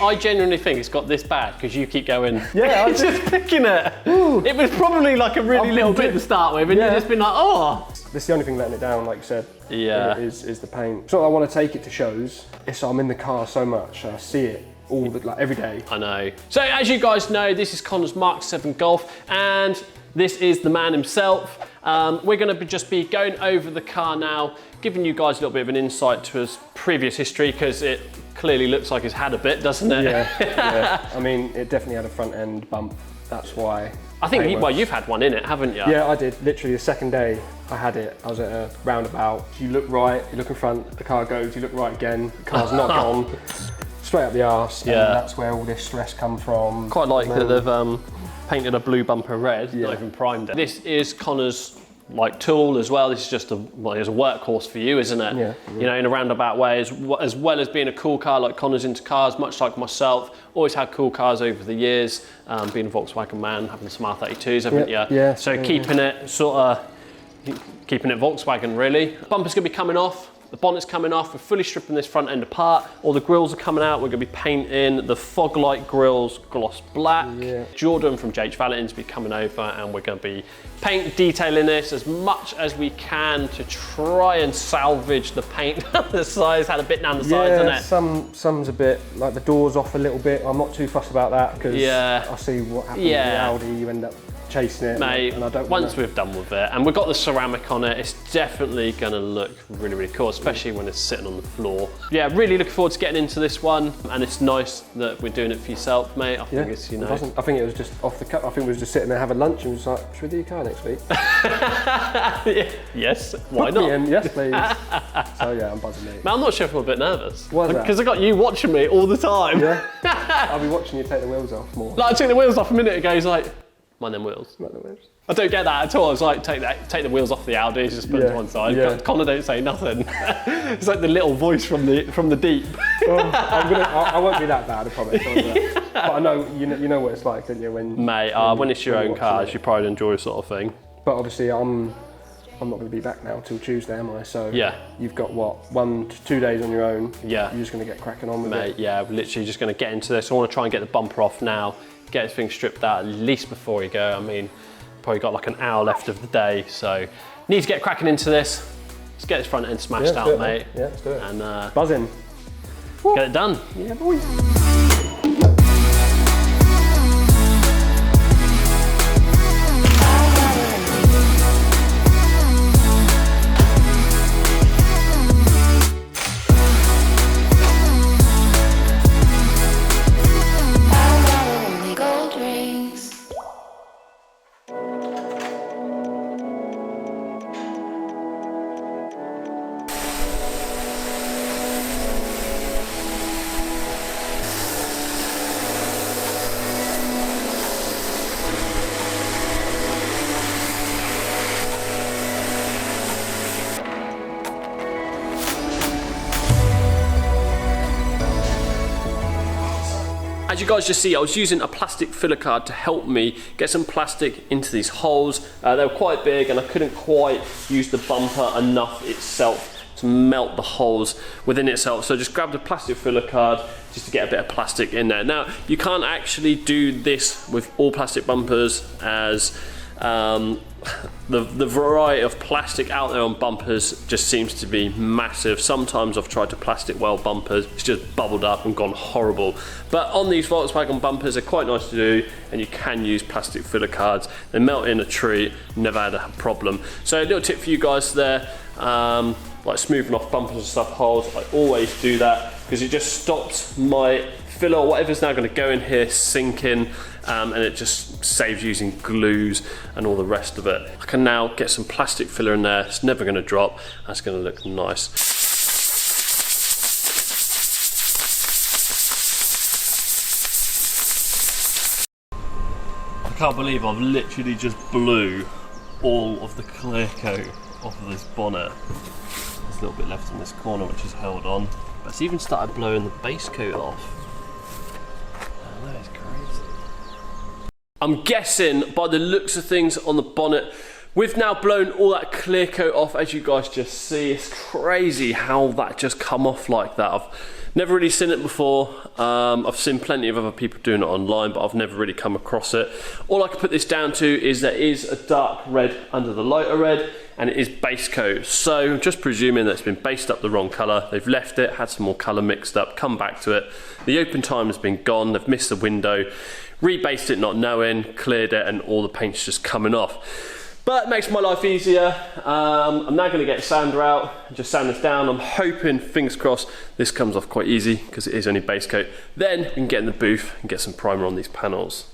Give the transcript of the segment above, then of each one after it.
I genuinely think it's got this bad because you keep going. Yeah, I'm just picking it. Ooh. It was probably like a really little bit to start with, and you've just been like, oh. This is the only thing letting it down, like you said. Yeah. Is the paint. It's not that I want to take it to shows. It's I'm in the car so much. I see it all like every day. I know. So as you guys know, this is Connor's Mark 7 Golf, and this is the man himself. We're going to just be going over the car now, giving you guys a little bit of an insight to his previous history, because it clearly looks like it's had a bit, doesn't it? Yeah. I mean, it definitely had a front end bump. That's why. I think you've had one in it, haven't you? Yeah, I did. Literally the second day I had it, I was at a roundabout. You look right, you look in front, the car goes, you look right again, the car's not gone. Straight up the arse. Yeah. And that's where all this stress come from. Quite like that they've painted a blue bumper red, not even primed it. This is Connor's like tool as well. This is just it's a workhorse for you, isn't it? Yeah. You know, in a roundabout way, as well as being a cool car. Like Connor's into cars, much like myself. Always had cool cars over the years. Being a Volkswagen man, having some R32s, haven't you? Yeah. So keeping it Volkswagen really. Bumper's gonna be coming off. The bonnet's coming off, we're fully stripping this front end apart. All the grills are coming out, we're gonna be painting the fog light grills gloss black. Yeah. Jordan from JH Valeting will be coming over, and we're gonna be detailing this as much as we can to try and salvage the paint down the sides. Had a bit down the sides, isn't it? Some's a bit, like the door's off a little bit. I'm not too fussed about that, because I see what happens with the Audi, you end up chasing it. Mate, and I don't once we've done with it, and we've got the ceramic on it, it's definitely gonna look really, really cool, especially when it's sitting on the floor. Yeah, really looking forward to getting into this one, and it's nice that we're doing it for yourself, mate. I think it's, you know. I think it was just off the cuff. I think we was just sitting there having lunch and was like, should we do your car next week? Yes, why not? Yes, please. So yeah, I'm buzzing, mate. Man, I'm not sure if I'm a bit nervous. Why is that? Because I got you watching me all the time. Yeah. I'll be watching you take the wheels off more. Like I took the wheels off a minute ago, he's like, mind them wheels. Mind them wheels. I don't get that at all. I was like, take the wheels off the Audi, just put it to one side. Yeah. Connor don't say nothing. It's like the little voice from the deep. I won't be that bad, I promise. But I know you know what it's like, don't you? When it's your own cars, you probably enjoy sort of thing. But obviously, I'm not going to be back now till Tuesday, am I? So you've got what, 1 to 2 days on your own. Yeah. You're just going to get cracking on with it. Yeah, we're literally just going to get into this. I want to try and get the bumper off now, get this thing stripped out at least before you go. I mean, probably got like an hour left of the day, so need to get cracking into this. Let's get this front end smashed out, mate. Yeah, let's do it. And buzzing. Get it done. Yeah, boy. As you guys just see, I was using a plastic filler card to help me get some plastic into these holes. They were quite big and I couldn't quite use the bumper enough itself to melt the holes within itself. So I just grabbed a plastic filler card just to get a bit of plastic in there. Now, you can't actually do this with all plastic bumpers, as the variety of plastic out there on bumpers just seems to be massive. Sometimes I've tried to plastic weld bumpers, it's just bubbled up and gone horrible. But on these Volkswagen bumpers, they're quite nice to do, and you can use plastic filler cards. They melt in a treat, never had a problem. So a little tip for you guys there, like smoothing off bumpers and stuff, holes, I always do that because it just stops my filler or whatever's now going to go in here sinking, and it just saves using glues and all the rest of it. I can now get some plastic filler in there, it's never going to drop, that's going to look nice. I can't believe I've literally just blew all of the clear coat off of this bonnet. There's a little bit left in this corner which is held on, but it's even started blowing the base coat off. That is crazy. I'm guessing by the looks of things on the bonnet, we've now blown all that clear coat off, as you guys just see. It's crazy how that just come off like that. I've never really seen it before. I've seen plenty of other people doing it online, but I've never really come across it. All I can put this down to is there is a dark red under the lighter red, and it is base coat. So I'm just presuming that it's been based up the wrong colour. They've left it, had some more colour mixed up, come back to it. The open time has been gone, they've missed the window, rebased it not knowing, cleared it, and all the paint's just coming off. But it makes my life easier. I'm now going to get a sander out and just sand this down. I'm hoping, fingers crossed, this comes off quite easy because it is only base coat. Then we can get in the booth and get some primer on these panels.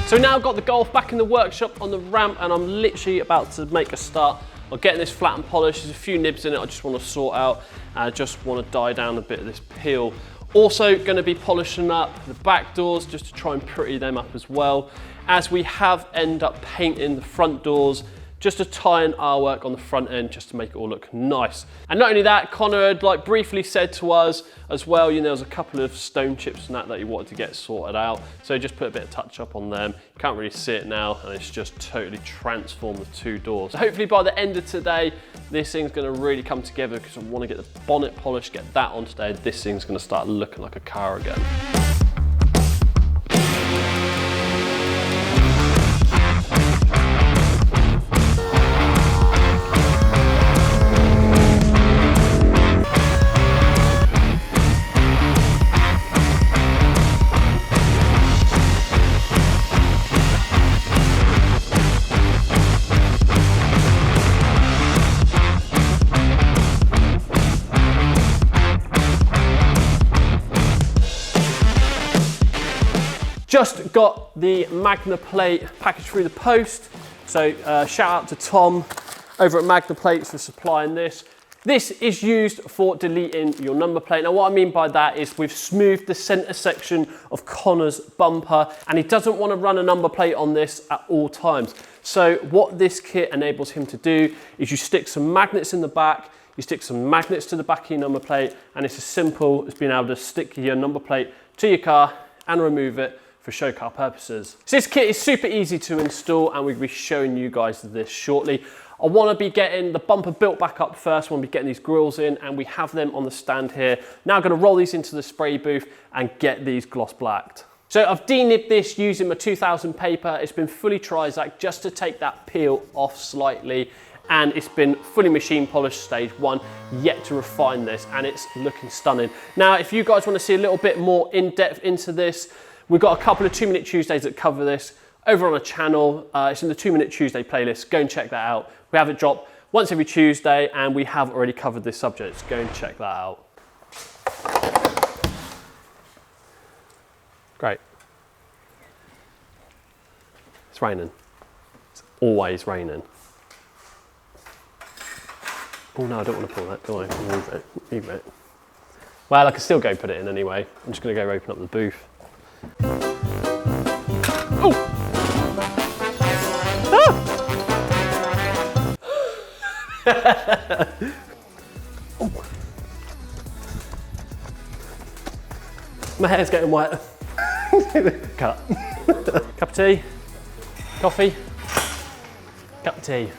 So now I've got the Golf back in the workshop on the ramp, and I'm literally about to make a start on getting this flat and polished. There's a few nibs in it I just want to sort out, and I just want to dye down a bit of this peel. Also going to be polishing up the back doors just to try and pretty them up as well, as we have ended up painting the front doors just to tie in our work on the front end, just to make it all look nice. And not only that, Connor had briefly said to us as well, there was a couple of stone chips and that he wanted to get sorted out. So just put a bit of touch up on them. You can't really see it now, and it's just totally transformed the two doors. So hopefully by the end of today, this thing's gonna really come together, because I wanna get the bonnet polished, get that on today. This thing's gonna start looking like a car again. Just got the Magna Plate package through the post. So shout out to Tom over at Magna Plates for supplying this. This is used for deleting your number plate. Now what I mean by that is we've smoothed the center section of Connor's bumper, and he doesn't want to run a number plate on this at all times. So what this kit enables him to do is you stick some magnets in the back, you stick some magnets to the back of your number plate, and it's as simple as being able to stick your number plate to your car and remove it for show car purposes. So this kit is super easy to install, and we'll be showing you guys this shortly. I want to be getting the bumper built back up first. We'll be getting these grills in, and we have them on the stand here. Now I'm going to roll these into the spray booth and get these gloss blacked. So I've denibbed this using my 2000 paper. It's been fully Trizac just to take that peel off slightly, and it's been fully machine polished stage 1, yet to refine this, and it's looking stunning. Now if you guys want to see a little bit more in depth into this, we've got a couple of 2 Minute Tuesdays that cover this over on a channel. It's in the 2 Minute Tuesday playlist. Go and check that out. We have it drop once every Tuesday, and we have already covered this subject. Go and check that out. Great. It's raining. It's always raining. Oh no, I don't want to pull that, do I? Move it. Move it. Well, I can still go put it in anyway. I'm just going to go open up the booth. Oh! Ah! Oh. My hair's getting wet. Cut. Cup of tea. Coffee. Cup of tea.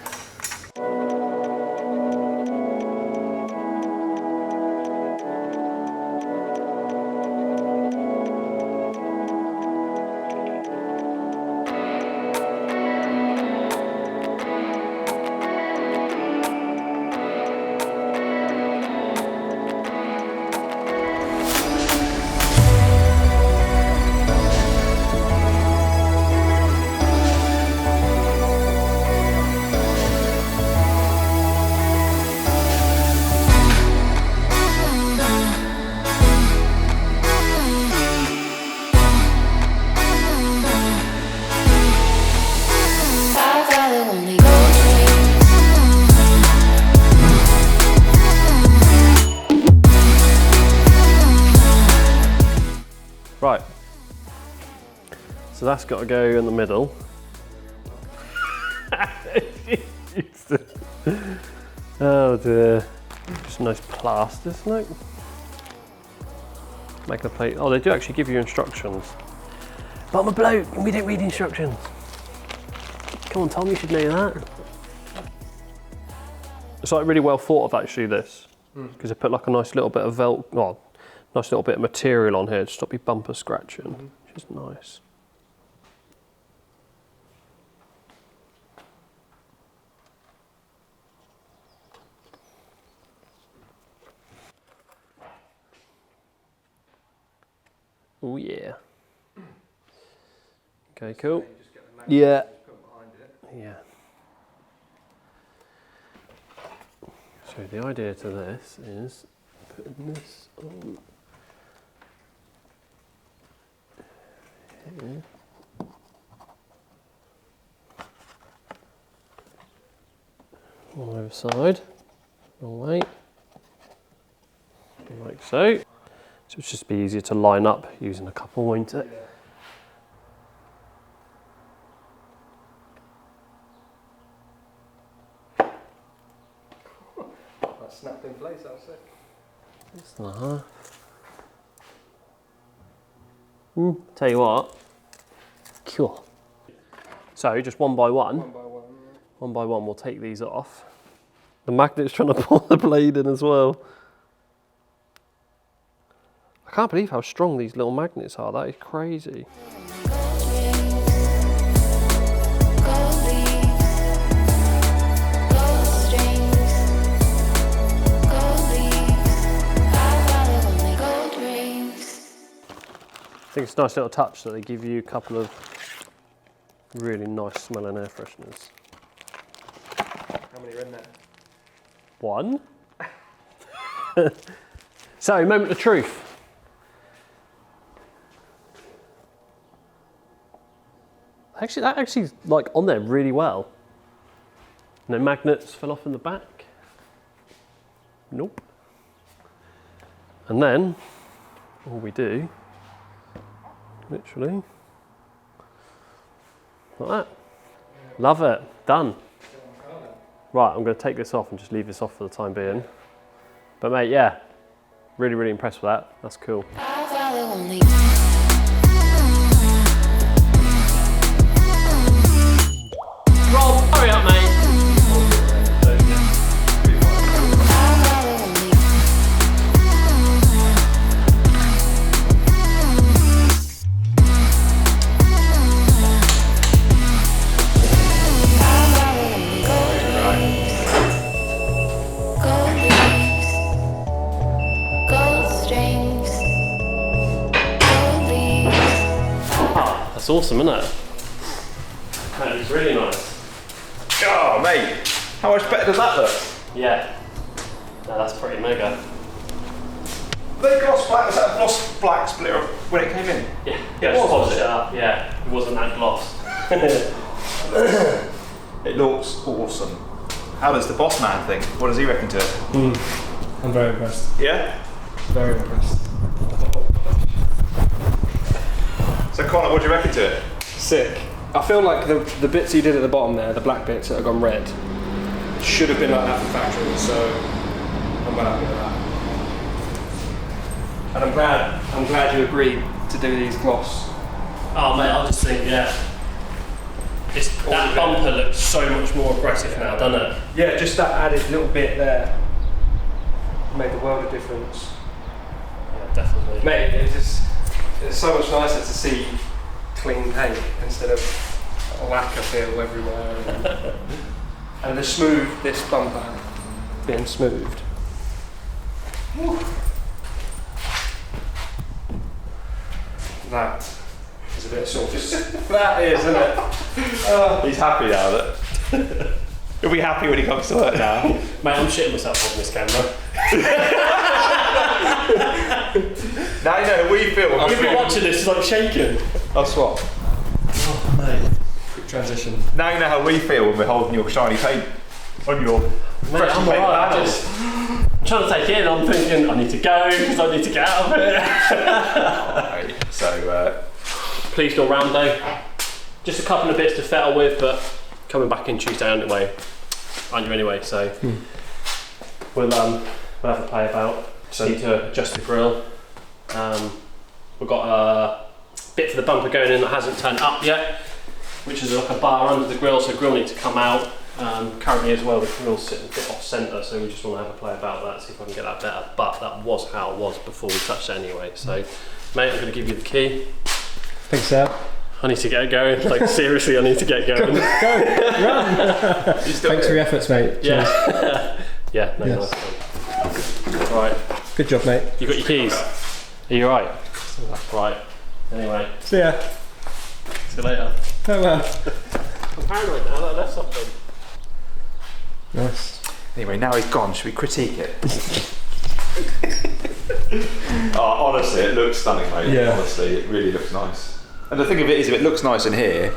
So that's got to go in the middle. Oh dear. Just a nice plaster, isn't it? Magna Plate. Oh, they do actually give you instructions. But I'm a bloke and we don't read instructions. Come on, Tom, you should know that. It's like really well thought of actually, this. Because they put like a nice little bit of nice little bit of material on here to stop your bumper scratching, which is nice. Oh yeah. Okay, cool. Yeah. Yeah. So the idea to this is putting this on here. On the other side. Wrong way. Like so. So it's just be easier to line up using a couple, won't it? That snapped in place, that was sick. It's tell you what. Cool. So just one by one. One by one, we'll take these off. The magnet's trying to pull the blade in as well. I can't believe how strong these little magnets are. That is crazy. I think it's a nice little touch that they give you a couple of really nice smelling air fresheners. How many are in there? One. So, moment of truth. Actually, that actually's like on there really well. No magnets fell off in the back. Nope. And then, all we do, literally, like that. Love it, done. Right, I'm going to take this off and just leave this off for the time being. But mate, yeah, really, really impressed with that. That's cool. Rob, hurry up, mate. That's awesome, isn't it? That is really nice. Oh, mate, how much better does that look? Yeah. No, that's pretty mega. The gloss black, was that a gloss black splitter when it came in? Yeah, It just was, polished it up. Yeah, it wasn't that gloss. It looks awesome. How does the boss man think? What does he reckon to it? I'm very impressed. Yeah? Very impressed. So Connor, what do you reckon to it? Sick. I feel like the bits you did at the bottom there, the black bits that have gone red, should have been like that for factory, so I'm well happy with that. And I'm glad you agreed to do these gloss. Oh mate, I just think, yeah. That bumper looks so much more aggressive now, doesn't it? Yeah, just that added little bit there made the world of difference. Yeah, definitely. Mate, it's so much nicer to see clean paint instead of a lacquer feel everywhere. And this bumper being smoothed. Whew. That is a bit of sauce. That is, isn't it? He's happy now that. He'll be happy when he comes to work now. Mate, I'm shitting myself on this camera. Now you know we feel. You'll be watching this, it's like shaking. I'll swap. Oh mate. Quick transition. Now you know how we feel when we're holding your shiny paint on your Mate, freshly I'm painted alright, panels. I'm trying to take it in, I'm thinking I need to go because I need to get out of it. Alright, so pleased all round though. Just a couple of bits to fettle with, but coming back in Tuesday anyway, so we'll have a play about. Just need to adjust the grill. We've got a bit for the bumper going in that hasn't turned up yet, which is like a bar under the grill, so the grill needs to come out. Currently as well, the grill's sitting a bit off centre, so we just want to have a play about that, see if I can get that better. But that was how it was before we touched it anyway. So, mate, I'm going to give you the key. Thanks, Sam. I need to get going. Like seriously, I need to get going. Go, run. Thanks for your efforts, mate. Yeah. Yeah. No, yes. Nice. Right. Good job, mate. You got your keys. Are you right? Right. Anyway. See ya. See you later. Oh well. I'm paranoid now that I left something. Nice. Anyway, now he's gone. Should we critique it? Oh, honestly, it looks stunning, mate. Yeah. Honestly, it really looks nice. And the thing of it is, if it looks nice in here,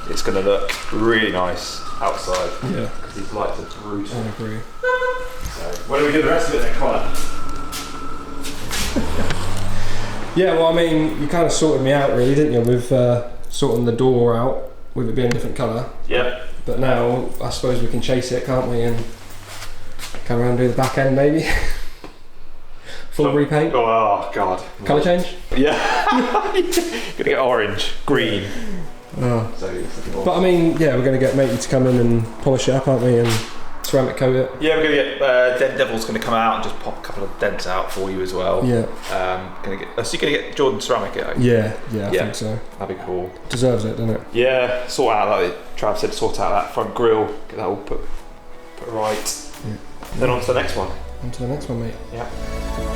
it's going to look really nice outside. Yeah. Because these lights are brutal. I agree. So, when do we do the rest of it then, Colin? Yeah, well, I mean, you kind of sorted me out, really, didn't you, with sorting the door out, with it being a different colour. Yeah. But now, I suppose we can chase it, can't we, and come around and do the back end, maybe. Full repaint. Oh, God. Colour change? Yeah. Gonna get orange, green. Oh. So, But I mean, yeah, we're going to get matey to come in and polish it up, aren't we, and ceramic coat it. yeah, we're gonna get Dent Devil's gonna come out and just pop a couple of dents out for you as well. Yeah. So you're gonna get Jordan ceramic it. Yeah, I think so. That'd be cool. Deserves it, doesn't it? Yeah, sort out like Trav said, sort out that front grille, get that all put right. Yeah. Then on to the next one. On to the next one, mate. Yeah.